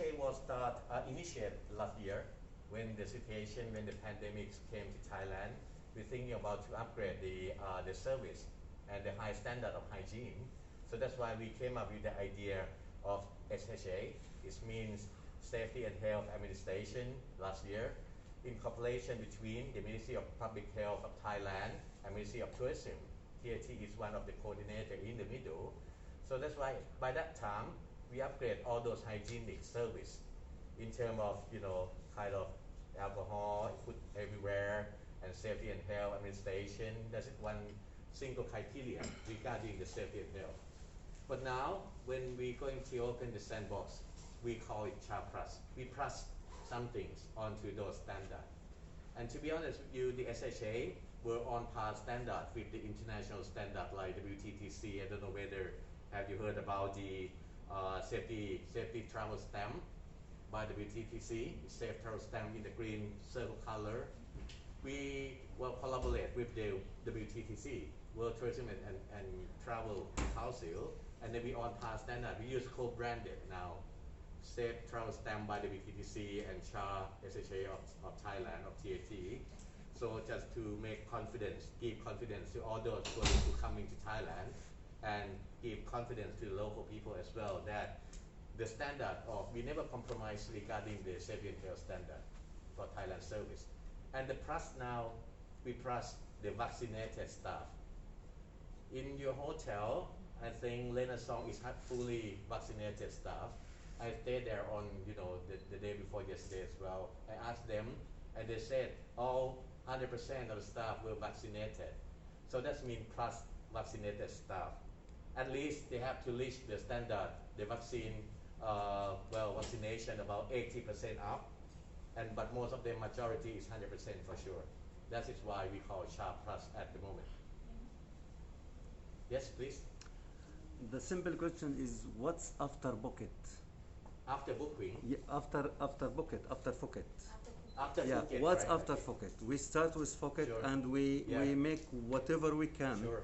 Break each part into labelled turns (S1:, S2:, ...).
S1: SHA was initiated last year when the situation, when the pandemic came to Thailand. We're thinking about to upgrade the service and the high standard of hygiene. So that's why we came up with the idea of SHA. It means Safety and Health Administration last year, in cooperation between the Ministry of Public Health of Thailand and Ministry of Tourism. TAT is one of the coordinator in the middle. So that's why by that time, we upgrade all those hygienic service in terms of, kind of alcohol put everywhere and Safety and Health Administration. That's one single criteria regarding the safety and health. But now, when we're going to open the sandbox, we call it CHA Plus. We plus some things onto those standards. And to be honest with you, the SHA were on par standard with the international standard like WTTC. I don't know whether have you heard about the safety travel stamp by WTTC, safe travel stamp in the green circle color. We will collaborate with the WTTC, World Tourism and Travel Council, and then we on par standard. We use co-branded now, Safe Travel Stamp by the WTTC and SHA of Thailand, of TAT. So just to make confidence, give confidence to all those who coming to Thailand, and give confidence to the local people as well that the standard of, we never compromise regarding the safety and health standard for Thailand service. And the plus now, we plus the vaccinated staff. In your hotel, I think Lena Song is fully vaccinated staff. I stayed there on, the day before yesterday as well. I asked them, and they said all 100% of the staff were vaccinated. So that means plus vaccinated staff. At least they have to reach the standard, the vaccine, vaccination about 80% up. But most of the majority is 100% for sure. That is why we call CHA Plus at the moment. Yes, please.
S2: The simple question is, what's after bucket?
S1: After booking?
S2: Yeah, after bucket, after Phuket.
S1: After
S2: yeah,
S1: Phuket,
S2: what's
S1: right?
S2: after Phuket? We start with Phuket,
S1: Sure.
S2: and we make whatever we can.
S1: Sure.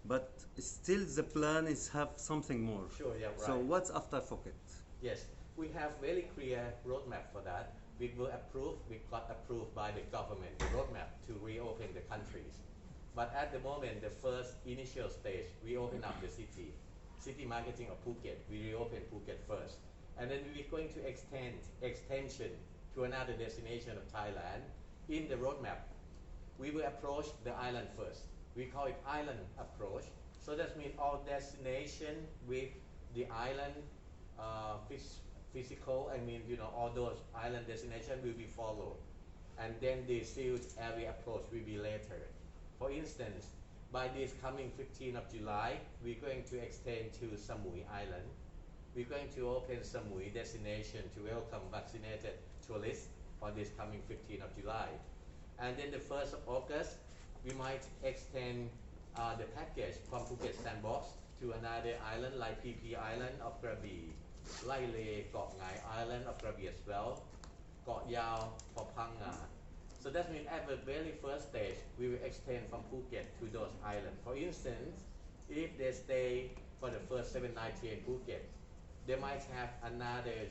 S2: But still the plan is have something more.
S1: Sure, yeah, right.
S2: So what's after Phuket?
S1: Yes, we have very clear roadmap for that. We got approved by the government, the roadmap to reopen the countries. But at the moment, the first initial stage, we open up the city marketing of Phuket. We reopen Phuket first. And then we're going to extension to another destination of Thailand. In the roadmap, we will approach the island first. We call it island approach. So that means all destination with the island physical, all those island destinations will be followed. And then the sealed area approach will be later. For instance, by this coming 15th of July, we're going to extend to Samui Island. We're going to open Samui destination to welcome vaccinated tourists on this coming 15th of July. And then the 1st of August, we might extend the package from Phuket Sandbox to another island like PP Island of Krabi, Lai Le Kok Ngai Island of Krabi as well, Kok Yao for Phang Nga. So that means at the very first stage, we will extend from Phuket to those islands. For instance, if they stay for the first 7 nights here in Phuket, they might have another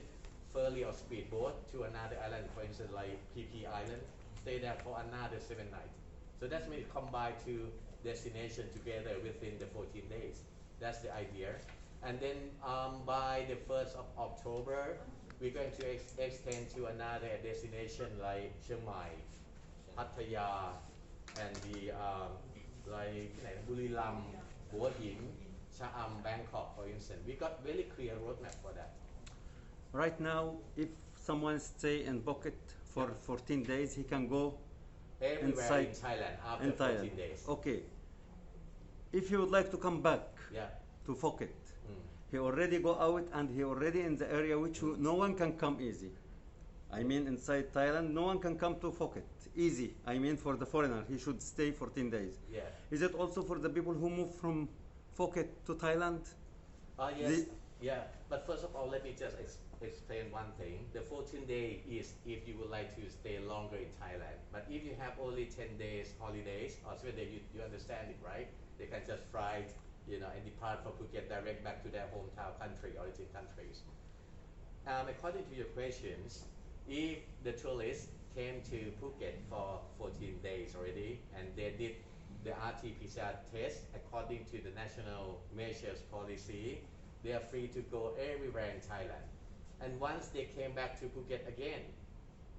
S1: ferry or speedboat to another island, for instance, like PP Island, stay there for another 7 nights. So that means combine two destinations together within the 14 days. That's the idea. And then by the 1st of October, we're going to extend to another destination like Chiang Mai, Pattaya, and the like Buriram, Hua Hin, Cha'am, Bangkok, for instance. We got very clear roadmap for that.
S2: Right now, if someone stay in Phuket for 14 days, he can go
S1: everywhere
S2: inside
S1: in Thailand after
S2: in
S1: 14
S2: Thailand.
S1: days.
S2: Okay. If he would like to come back to Phuket, he already go out and he already in the area which no one can come easy. I mean, inside Thailand, no one can come to Phuket easy. I mean, for the foreigner, he should stay 14 days.
S1: Yeah.
S2: Is it also for the people who move from Phuket to Thailand?
S1: Yes. Yeah. But first of all, let me just explain one thing. The 14 days is if you would like to stay longer in Thailand. But if you have only 10 days holidays or 7 days, you understand it, right? They can just fly, and depart from Phuket direct back to their hometown country, origin countries. According to your questions, if the tourists came to Phuket for 14 days already and they did the RT-PCR test according to the national measures policy, they are free to go everywhere in Thailand. And once they came back to Phuket again,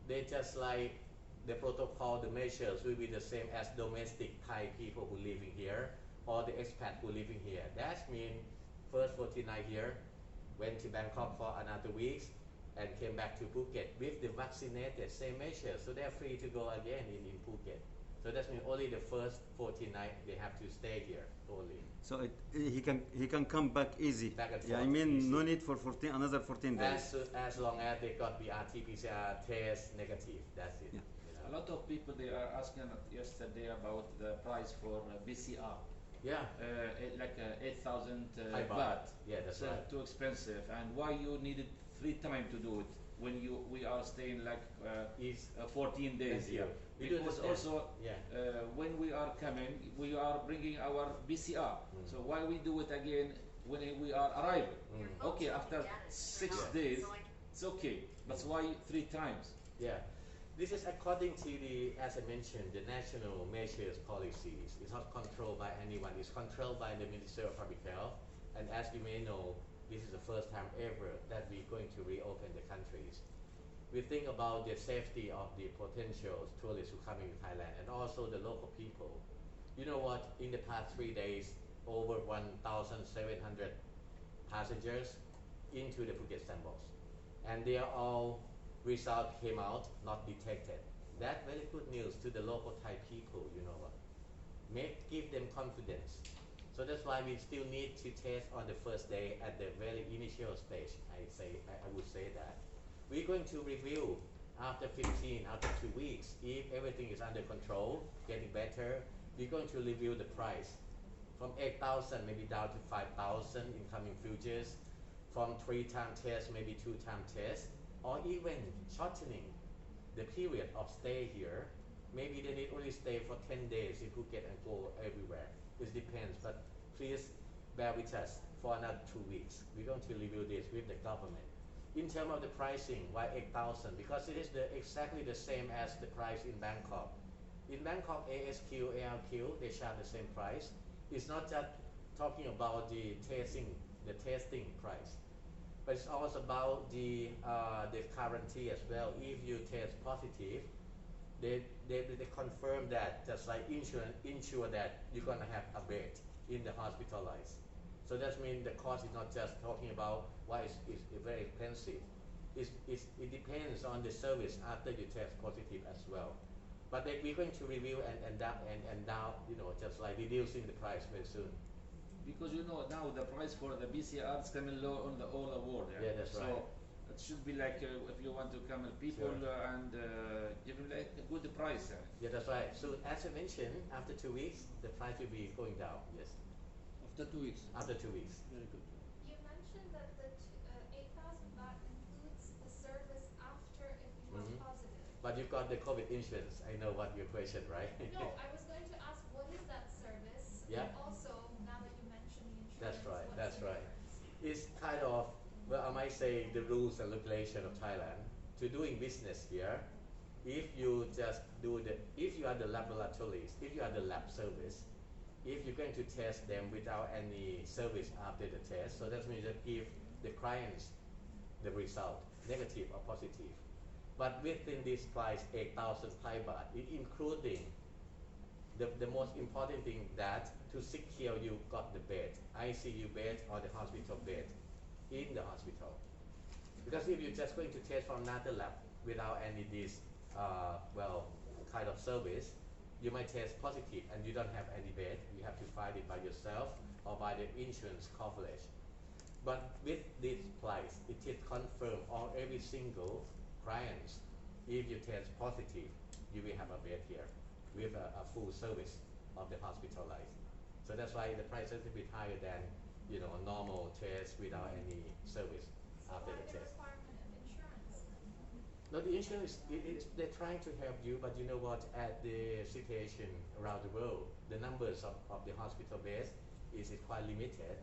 S1: they just like the protocol, the measures will be the same as domestic Thai people who living here or the expat who living here. That means first 49 here, went to Bangkok for another week and came back to Phuket with the vaccinated, same measures. So they're free to go again in Phuket. So that means only the first 49 they have to stay here only.
S2: So he can come back easy.
S1: Back and
S2: yeah,
S1: forth
S2: I mean
S1: easy.
S2: no need for another 14 days.
S1: As long as they got the RT-PCR test negative, that's it.
S2: Yeah.
S3: A lot of people they are asking yesterday about the price for BCR.
S1: Yeah.
S3: Like 8,000
S1: Thai baht.
S3: baht.
S1: Yeah, that's right.
S3: Too expensive. And why you needed 3 times to do it when we are staying like 14 days here? Because also when we are coming, we are bringing our BCR. So why we do it again when we are arriving? Okay, after 6 days, it's okay. But why 3 times?
S1: Yeah. This is according to the, as I mentioned, the national measures policies. It's not controlled by anyone. It's controlled by the Ministry of Public Health. And as you may know, this is the first time ever that we're going to reopen the countries. We think about the safety of the potential tourists who come in Thailand and also the local people. You know what? In the past 3 days, over 1,700 passengers into the Phuket sandbox, and they are all result came out not detected. That's very good news to the local Thai people. You know what? Give them confidence. So that's why we still need to test on the first day at the very initial stage. I would say that. We're going to review after 15, after 2 weeks, if everything is under control, getting better. We're going to review the price from 8,000 maybe down to 5,000 in coming futures, from 3-time test, maybe 2-time test, or even shortening the period of stay here. Maybe they need only stay for 10 days in Phuket and go everywhere. It depends, but please bear with us for another 2 weeks. We're going to review this with the government. In terms of the pricing, why 8,000? Because it is exactly the same as the price in Bangkok. In Bangkok, ASQ, ARQ, they charge the same price. It's not just talking about the testing price, but it's also about the guarantee as well. If you test positive, they confirm that, just like ensure that you're gonna have a bed in the hospitalized. So that means the cost is not just talking about why it's very expensive. It depends on the service after you test positive as well. But we're going to review and down, just like reducing the price very soon.
S3: Because now the price for the BCR is coming low on the whole world.
S1: Yeah, that's right.
S3: So it should be like if you want to come people and give them like a good price.
S1: Yeah, that's right. So as I mentioned, after 2 weeks, the price will be going down. Yes.
S3: After 2 weeks.
S1: After 2 weeks.
S3: Very good.
S4: You mentioned that the 8,000 baht includes the service after if you was positive.
S1: But you've got the COVID insurance. I know what your question, right?
S4: No, I was going to ask what is that service?
S1: Yeah.
S4: And also, now that you mentioned the insurance.
S1: That's right.
S4: what's
S1: That's
S4: the
S1: right.
S4: difference?
S1: It's kind of, well, I might say the rules and regulation of Thailand to doing business here. If you just if you are the laboratories, if you are the lab service, if you're going to test them without any service after the test, so that means that give the clients the result, negative or positive. But within this price, 8,000 Thai baht, including the most important thing that to secure you got the bed, ICU bed or the hospital bed in the hospital. Because if you're just going to test from another lab without any this kind of service, you might test positive and you don't have any bed. You have to find it by yourself or by the insurance coverage. But with this price, it is confirmed on every single clients. If you test positive, you will have a bed here with a full service of the hospitalized. So that's why the price is a bit higher than a normal test without any service after the test.
S4: Requirement of insurance.
S1: No, the insurance, they're trying to help you, but you know what, at the situation around the world, the numbers of the hospital beds is quite limited.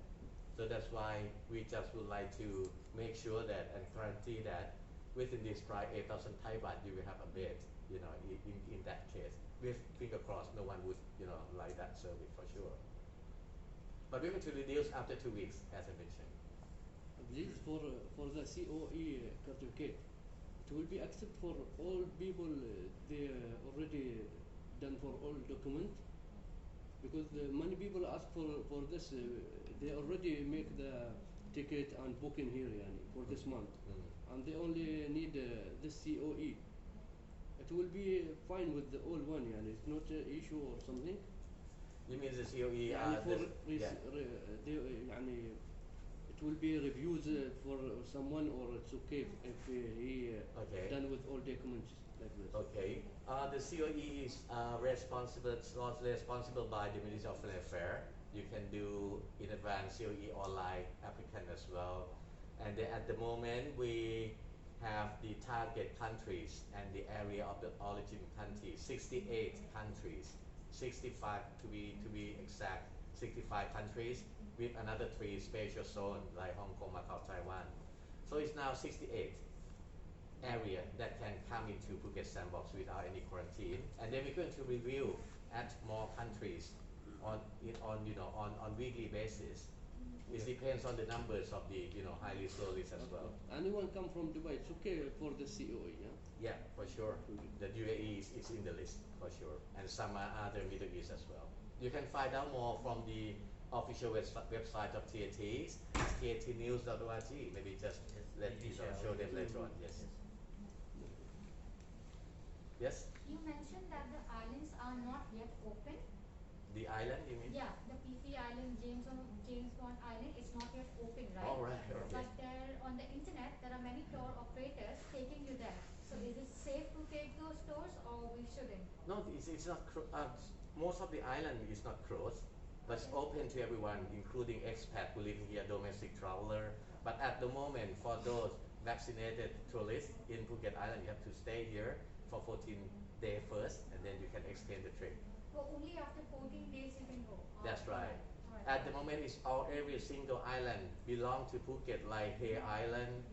S1: So that's why we just would like to make sure that and guarantee that within this price 8,000 Thai baht you will have a bed, in that case. With finger crossed, no one would, like that service for sure. But we're going to reduce after 2 weeks, as I mentioned.
S5: This for the COE certificate. It will be accepted for all people. They already done for all document. Because many people ask for this. They already make the ticket and booking here, for this month, and they only need this COE. It will be fine with the old one, it's not an issue or something.
S1: You mean the COE?
S5: It will be reviewed for someone, or it's okay if he done with all documents like this.
S1: Okay. The COE is responsible by the Ministry of Foreign Affairs. You can do in advance COE online applicant as well. And then at the moment we have the target countries and the area of the origin countries, 68 countries, 65 to be exact, 65 countries with another 3 special zones like Hong Kong, Macau, Taiwan. So it's now 68 area that can come into Phuket Sandbox without any quarantine. And then we're going to review at more countries on weekly basis. It depends on the numbers of the high risk, low risk as well.
S5: Anyone come from Dubai, it's okay for the COE,
S1: Yeah, for sure. The UAE is in the list for sure, and some other Middle East as well. You can find out more from the official website of TAT, tatnews.org. Maybe just show them later on. Yes. Yes.
S6: You mentioned that the islands are not yet open.
S1: The island, you mean?
S6: Yeah, the PP Island, James Bond Island, it's not yet open, right?
S1: All right. Okay.
S6: But there, on the internet, there are many tour operators taking you there. So is it safe to take those tours, or we shouldn't?
S1: No, it's not. Most of the island is not closed, but it's open to everyone, including expat who live here, domestic traveler. But at the moment, for those vaccinated tourists in Phuket Island, you have to stay here for 14 days first, and then you can extend the trip.
S6: So only after 14 days you can go?
S1: That's right.
S6: All right.
S1: At the moment, it's every single island belong to Phuket, like Hay Island,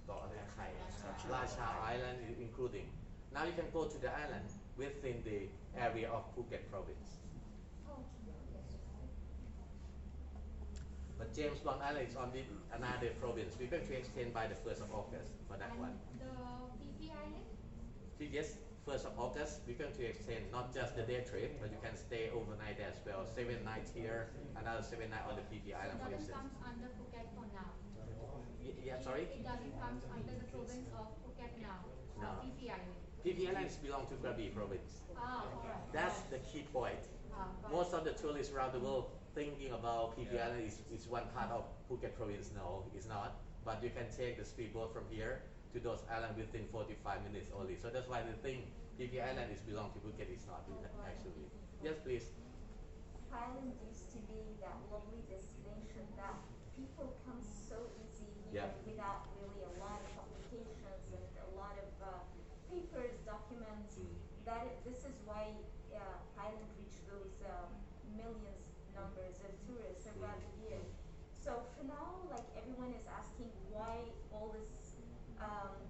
S1: Lacha Island including. Now you can go to the island within the area of Phuket province. But James Bond Island is on another province. We're going to extend by the 1st of August for that one.
S6: The PP Island?
S1: Yes, 1st of August, we're going to extend not just the day trip, but you can stay overnight there as well. 7 nights here, another 7 nights on the PP Island, for
S6: It doesn't
S1: instance.
S6: come under Phuket for now?
S1: Yeah, sorry?
S6: It doesn't come under the province of Phuket now?
S1: No.
S6: PP Island?
S1: PP Islands belong to Krabi province.
S6: All right.
S1: That's the key point. Most of the tourists around the world thinking about PP Island is one part of Phuket province. No, it's not. But you can take the speedboat from here to those islands within 45 minutes only. So that's why the thing PP Island is belong to Phuket is not actually. Yes, please.
S7: Thailand used to be that lovely destination that people come so easy here without really a lot of complications and a lot of papers, documents. This is why Thailand reached those millions numbers of tourists around the year. So for now, like everyone is asking why all this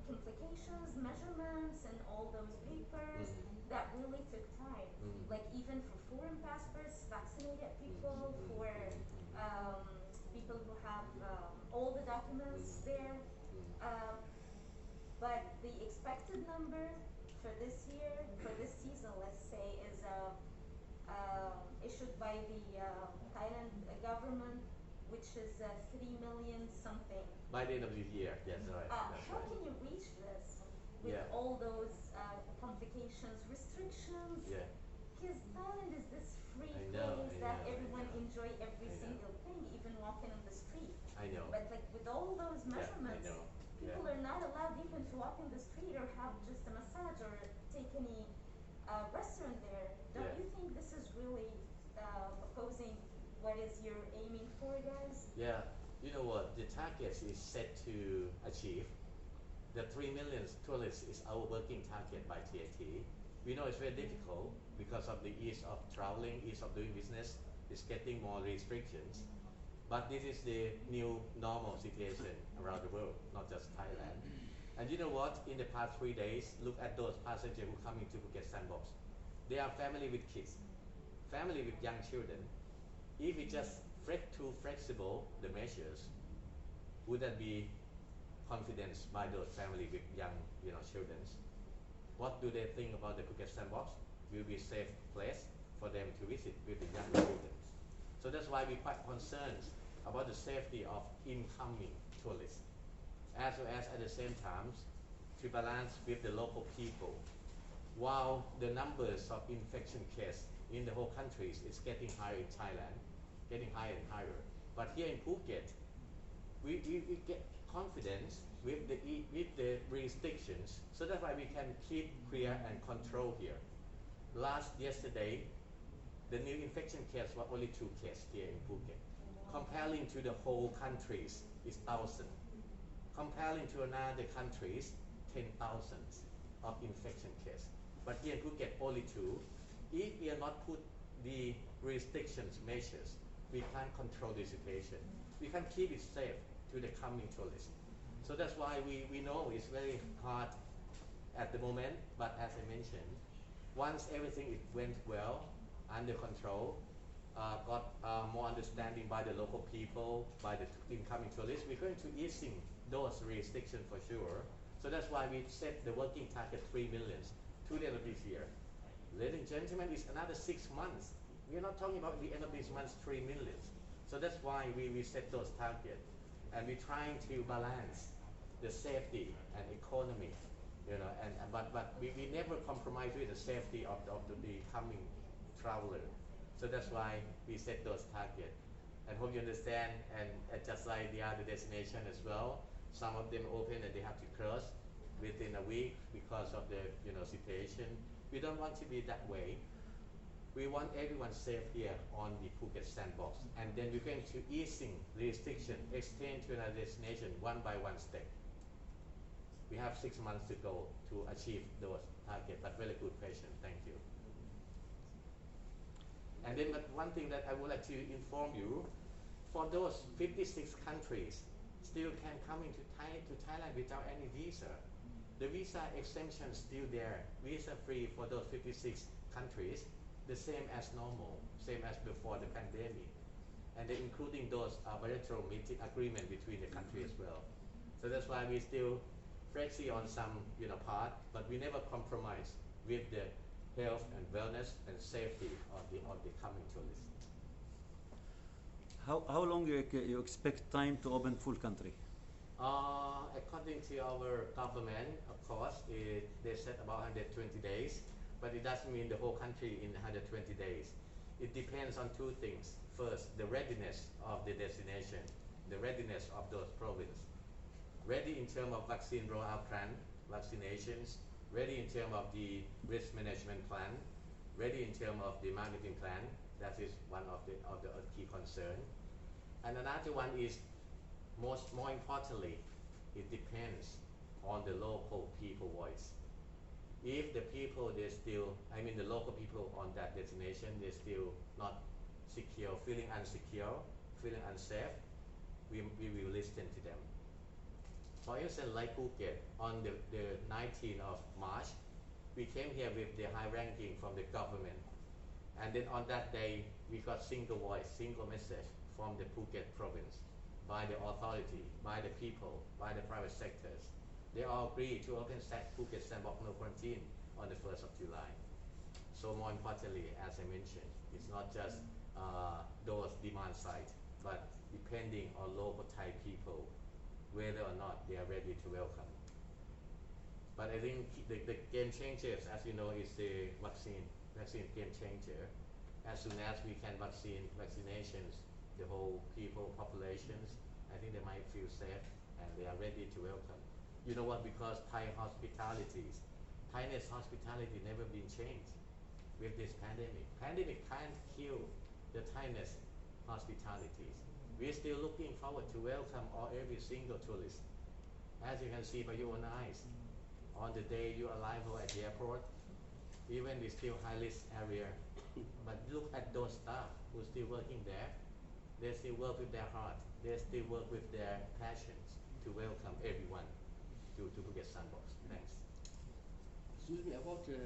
S7: complications, measurements, and all those papers that really took time. Like even for foreign passports, vaccinated people, for people who have all the documents there. But the expected number for this year, for this season, let's say, is issued by the Thailand government, which is 3 million something.
S1: By the end of the year, yes, right.
S7: How can you reach this with all those complications, restrictions?
S1: Yeah.
S7: Because Thailand is this free
S1: know,
S7: place that everyone enjoy every single thing, even walking on the street.
S1: I know.
S7: But like with all those measurements, people are not allowed even to walk in the street or have just a massage or take any restaurant there. Don't you think this is really opposing what is you're aiming for, guys?
S1: Yeah, you know what, the target is set to achieve. The 3 million tourists is our working target by TAT. We know it's very difficult because of the ease of traveling, ease of doing business. It's getting more restrictions. But this is the new normal situation around the world, not just Thailand. And you know what? In the past 3 days, look at those passengers who come into Phuket Sandbox. They are family with kids, family with young children. If we just too flexible the measures, would that be confidence by those family with young children? What do they think about the Phuket Sandbox? Will be a safe place for them to visit with the young children. So that's why we're quite concerned about the safety of incoming tourists, as well as at the same time to balance with the local people. While the numbers of infection cases in the whole country is getting higher in Thailand, getting higher and higher. But here in Phuket, we get confidence with the restrictions, so that's why we can keep clear and control here. Yesterday, the new infection case was only 2 cases here in Phuket. Comparing to the whole countries is 1,000. Comparing to another countries, 10,000 of infection cases. But here in Phuket, only 2. If we are not put the restrictions measures, we can't control the situation. We can keep it safe to the coming tourists. So that's why we know it's very hard at the moment, but as I mentioned, once everything went well, under control, got more understanding by the local people, by the incoming tourists, we're going to easing those restrictions for sure. So that's why we set the working target 3 million to the end of this year. Ladies and gentlemen, it's another 6 months. We're not talking about the end of this month 3 million. So that's why we set those targets. And we're trying to balance the safety and economy, but we never compromise with the safety of the coming traveler. So that's why we set those targets. And hope you understand, and just like the other destination as well, some of them open and they have to close within a week because of the situation. We don't want to be that way. We want everyone safe here on the Phuket Sandbox, and then we're going to easing restriction, extend to another destination one by one step. We have 6 months to go to achieve those targets, but very good question, thank you. And then one thing that I would like to inform you, for those 56 countries still can come into Thailand without any visa. The visa exemption is still there, visa free for those 56 countries, the same as normal, same as before the pandemic. And then including those bilateral meeting agreement between the country as well. So that's why we still flexi on some part, but we never compromise with the health and wellness and safety of the coming tourists.
S2: How long you expect time to open full country?
S1: According to our government, of course, they said about 120 days, but it doesn't mean the whole country in 120 days. It depends on 2 things. First, the readiness of the destination, the readiness of those provinces. Ready in terms of vaccine rollout plan, vaccinations, ready in terms of the risk management plan, ready in terms of the marketing plan. That is one of the key concern. And another one is, more importantly, it depends on the local people voice. If the people, the local people on that destination, they're still not secure, feeling insecure, feeling unsafe, we will listen to them. For instance, like Phuket, on the 19th of March, we came here with the high ranking from the government. And then on that day, we got single voice, single message from the Phuket province, by the authority, by the people, by the private sectors. They all agree to open Phuket Sandbox no quarantine on the 1st of July. So more importantly, as I mentioned, it's not just those demand side, but depending on local Thai people, whether or not they are ready to welcome. But I think the game changers, as you know, is the vaccine game changer. As soon as we can vaccinations, the whole people, populations, I think they might feel safe and they are ready to welcome. You know what, because Thainess hospitality never been changed with this pandemic. Pandemic can't kill the Thainess hospitalities. We're still looking forward to welcome every single tourist. As you can see by your own eyes, on the day you arrival at the airport, even it's still high risk area, but look at those staff who are still working there. They still work with their heart. They still work with their passions to welcome everyone to Phuket Sandbox. Thanks.
S5: Excuse me about the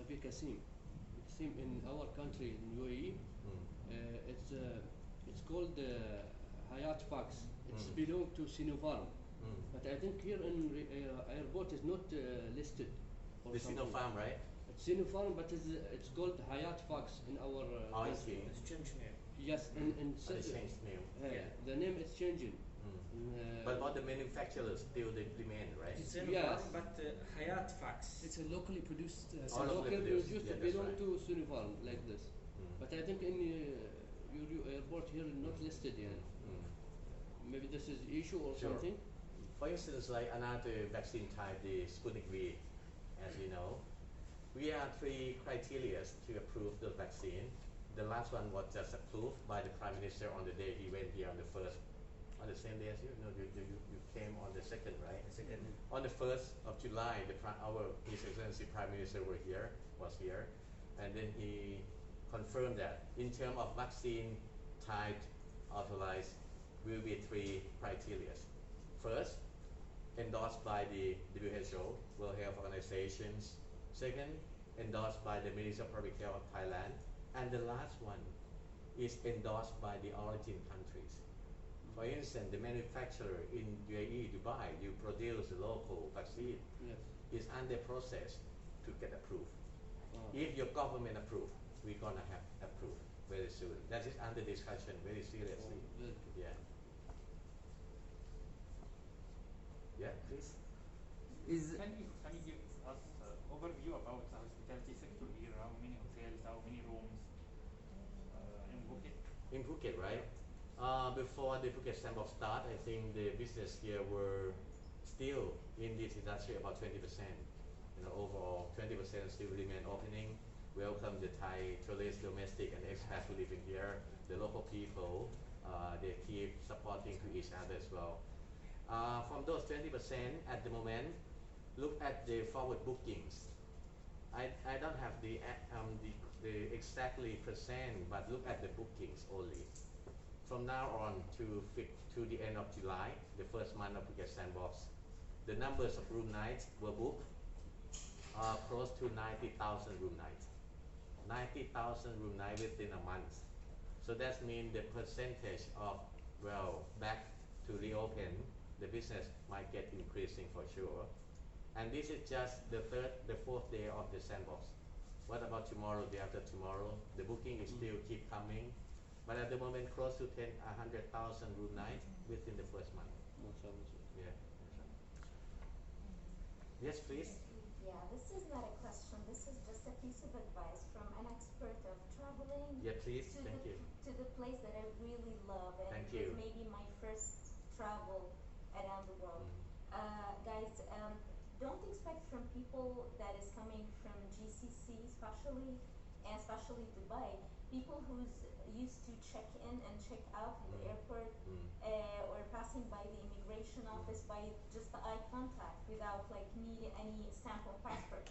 S5: Bikasim. Bikasim in our country in UAE, it's called Hayat Fax. It's belong to Sinopharm. But I think here in airport is not listed.
S1: The Sinopharm, right?
S5: It's Sinopharm, but it's called Hayat Fax in our country.
S8: It's changed name.
S5: Yes, and
S1: They changed name.
S5: the name is changing.
S1: But the manufacturers still they remain, right?
S8: It's
S5: Yes.
S8: but Hayat Fax.
S9: It's a locally produced.
S1: All
S5: Local
S1: locally produced.
S5: produced
S1: Yeah, that's
S5: belong
S1: right.
S5: to Sinopharm like this. But I think in your airport here not listed yet. Maybe this is issue or
S1: Sure.
S5: something.
S1: For instance, like another vaccine type, the Sputnik V, as you know, we have 3 criteria to approve the vaccine. The last one was just approved by the Prime Minister on the day he went here on the first, on the same day as you. No, you came on the second, right?
S8: Second.
S1: On the 1st of July, our His Excellency Prime Minister was here, and then he confirmed that in terms of vaccine type authorized will be 3 criteria. First, endorsed by the WHO, World Health Organizations. Second, endorsed by the Ministry of Public Health of Thailand. And the last one is endorsed by the origin countries. For instance, the manufacturer in UAE, Dubai, you produce the local vaccine,
S5: Yes.
S1: is under process to get approved.
S5: Oh.
S1: If your government approve, we're gonna have approved very soon. That is under discussion very seriously.
S5: Very good.
S1: Yeah. Yeah, please.
S10: Can you give us overview about the hospitality sector here? How many hotels, how many rooms in Phuket?
S1: In Phuket, right? Before the Phuket Sandbox start, I think the business here were still in this industry about 20%. Overall 20% still remain opening. Welcome the Thai tourists, domestic and expats who live in here. The local people, they keep supporting to each other as well. From those 20% at the moment, look at the forward bookings. I don't have the exactly percent, but look at the bookings only. From now on to the end of July, the first month of Phuket Sandbox, the numbers of room nights were booked close to 90,000 room nights. 90,000 room nights within a month. So that means the percentage of, back to reopen, the business might get increasing for sure. And this is just the 4th day of the Sandbox. What about tomorrow, day after tomorrow? The booking is still keep coming. But at the moment, close to 100,000 room nights within the first month. Yeah. Yes, please.
S7: Yeah, this is not a question. This is just a piece of advice from an expert of traveling.
S1: Yeah, please. Thank you.
S7: To the place that I really love, and
S1: Thank
S7: it
S1: you.
S7: was maybe my first travel around the world. Guys, don't expect from people that is coming from GCC, especially Dubai, people who's used to check in and check out from the airport or passing by the immigration office by just the eye contact without like needing any stamp or passport,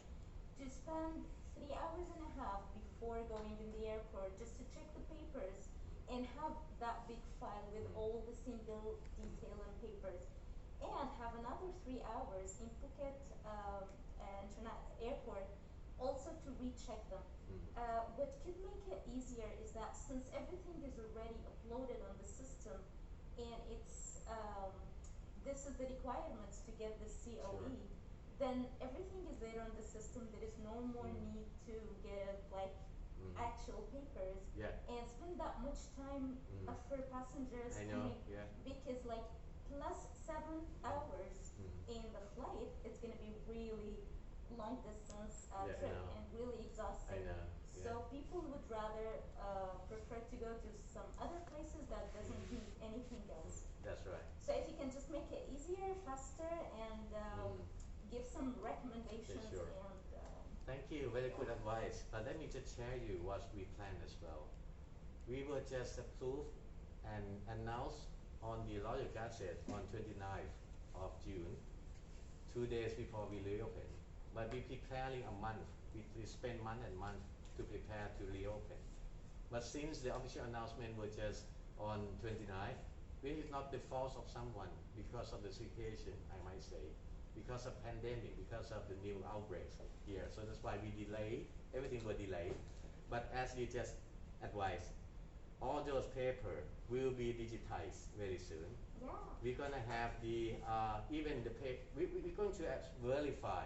S7: to spend 3 hours and a half before going in the airport just to check the papers and have that big file with all the single detail and papers, and have another 3 hours in Phuket Airport also to recheck them. What could make it easier is that since everything is already uploaded on the system and it's this is the requirements to get the COE, then everything is there on the system. There is no more need to get like actual papers and spend that much time for passengers coming, because like plus 7 hours in the flight, it's going to be really long distance trip and really exhausting. So people would rather prefer to go to some other places that doesn't need anything else.
S1: That's right.
S7: So if you can just make it easier, faster, and give some recommendations.
S1: Sure.
S7: And
S1: Thank you, very good advice. But let me just share you what we plan as well. We will just approve and announce on the Royal Gazette on 29th of June, 2 days before we reopen. But we preparing a month. We spend month and month to prepare to reopen. But since the official announcement was just on 29th, which is not the fault of someone because of the situation, I might say, because of pandemic, because of the new outbreaks here. So that's why we delay, everything will delay. But as you just advised, all those paper will be digitized very soon.
S7: Yeah.
S1: We're gonna have the even the we're going to verify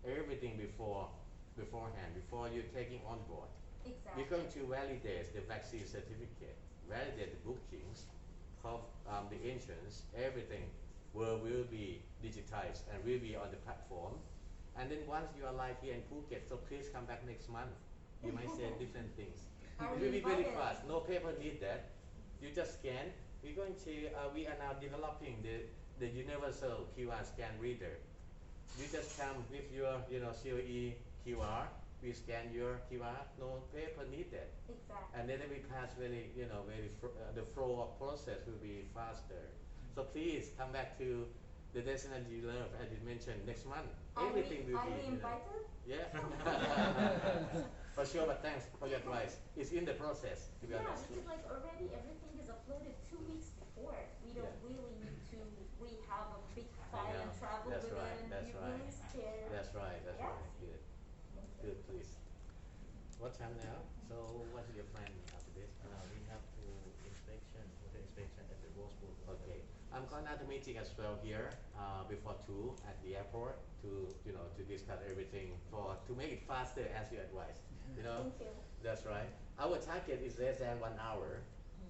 S1: everything beforehand before you're taking on board.
S7: Exactly.
S1: We're going to validate the vaccine certificate, validate the bookings, of the insurance, everything will be digitized and will be on the platform. And then once you are live here in Phuket, so please come back next month. You might say different things. It will be very fast. No paper need that. You just scan. We're going to. We are now developing the universal QR scan reader. You just come with your COE QR. We scan your QR. No paper needed.
S7: Exactly.
S1: And then we pass very the flow of process will be faster. So please come back to the destination you love, as you mentioned, next month. Everything will be.
S7: Are we invited?
S1: Yeah. For sure, but thanks for your advice. It's in the process, to be honest.
S7: Because like already everything is uploaded 2 weeks before. We don't really need to have a big file and travel
S1: That's
S7: with
S1: right,
S7: it and
S1: that's
S7: be
S1: right.
S7: really scared.
S1: That's right, that's
S7: Yes.
S1: right. Good. Good, please. What time now? So what's your plan after this?
S9: We have to hotel inspection at the Rosebud.
S1: Okay. I'm going to have a meeting as well here before 2 at the airport to discuss everything to make it faster as you advise.
S7: Thank you.
S1: That's right. Our target is less than 1 hour.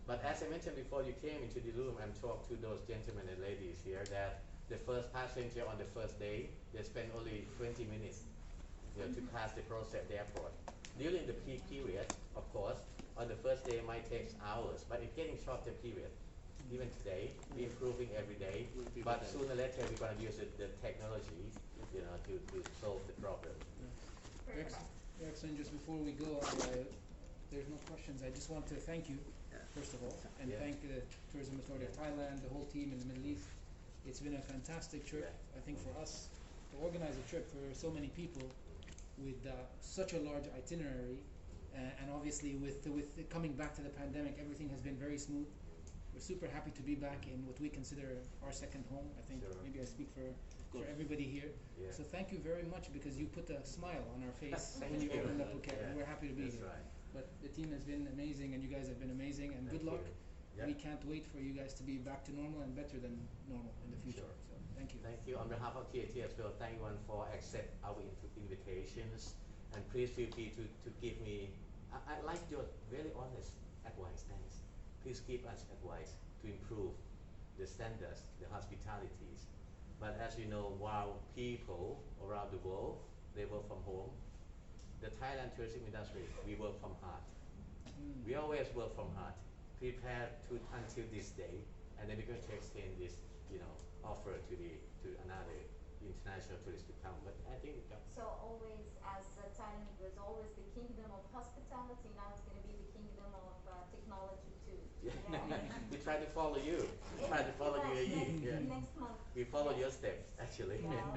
S1: But as I mentioned before you came into the room and talked to those gentlemen and ladies here that the first passenger on the first day, they spend only 20 minutes to pass the process at the airport. During the peak period, of course, on the first day it might take hours, but it's getting shorter period. Even today, we're improving every day, but sooner or later we're going to use the technology, to solve the problem.
S11: Your Excellency, just before we go, there's no questions. I just want to thank you, first of all, and thank the Tourism Authority of Thailand, the whole team in the Middle East. It's been a fantastic trip. I think for us to organize a trip for so many people with such a large itinerary, and obviously with coming back to the pandemic, everything has been very smooth. We're super happy to be back in what we consider our second home. I think maybe I speak for everybody here.
S1: Yeah.
S11: So thank you very much, because you put a smile on our face when you opened up Phuket, and we're happy to be here.
S1: Right.
S11: But the team has been amazing, and you guys have been amazing, and good luck.
S1: Yeah.
S11: We can't wait for you guys to be back to normal and better than normal in the future.
S1: Sure.
S11: So thank you.
S1: Thank you. On behalf of TAT as well, thank you for accept our invitations, and please feel free to give me. I like your very honest advice. Thanks. Please give us advice to improve the standards, the hospitalities. But as you know, while people around the world they work from home, the Thailand tourism industry we work from heart. We always work from heart, prepare until this day, and then we're going to extend this, offer to another international tourist to come. But I think
S7: So always, as Thailand was always the kingdom of hospitality, now it's going to be the kingdom of technology too.
S1: we try to follow you. We try to follow you.
S7: Next month.
S1: We follow your steps, actually.
S7: Yeah.